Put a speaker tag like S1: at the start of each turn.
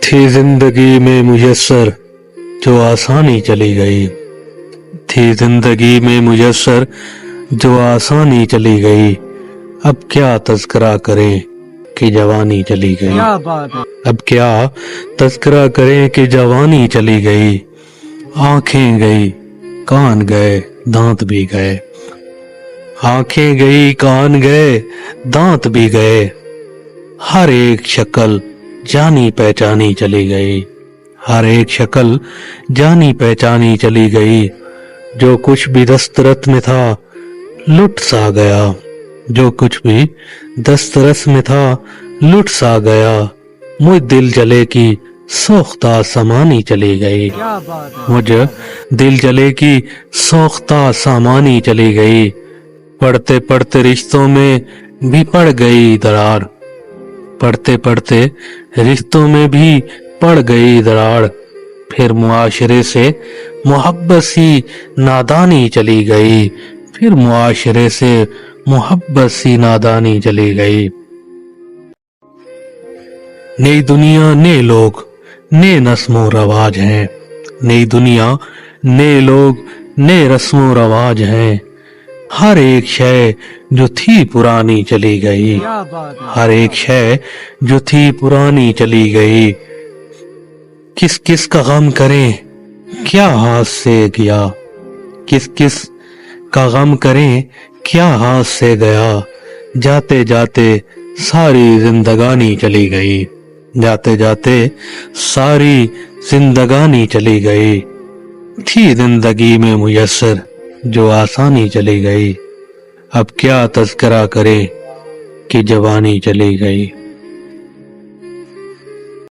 S1: تھی زندگی میں میسر جو آسانی چلی گئی، تھی زندگی میں میسر جو آسانی چلی گئی، اب کیا تذکرہ کریں کہ جوانی چلی گئی، اب کیا تذکرہ کریں کہ جوانی چلی گئی، آنکھیں گئی کان گئے دانت بھی گئے، آنکھیں گئی کان گئے دانت بھی گئے، ہر ایک شکل جانی پہچانی چلی گئی، ہر ایک شکل جانی پہچانی چلی گئی، جو کچھ بھی دسترس میں تھا لٹ سا گیا، جو کچھ بھی دسترس میں تھا لٹ سا گیا، مجھ دل جلے کی سوختہ سامانی چلی گئی، مجھ دل جلے کی سوختہ سامانی چلی گئی، پڑھتے پڑھتے رشتوں میں بھی پڑ گئی درار، پڑھتے پڑھتے رشتوں میں بھی پڑ گئی درار، پھر معاشرے سے محبت سی نادانی چلی گئی، پھر معاشرے سے محبت سی نادانی چلی گئی۔ نئی دنیا نئے لوگ نئے رسم و رواج ہیں، نئی دنیا نئے لوگ نئے رسم و رواج ہیں، ہر ایک شے جو تھی پرانی چلی گئی، ہر ایک شے جو تھی پرانی چلی گئی، کس کس کا غم کریں کیا ہاتھ سے گیا، کس کس کا غم کریں کیا ہاتھ سے گیا، جاتے جاتے ساری زندگانی چلی گئی، جاتے جاتے ساری زندگانی چلی گئی، تھی زندگی میں میسر جو آسانی چلی گئی، اب کیا تذکرہ کریں کہ جوانی چلی گئی۔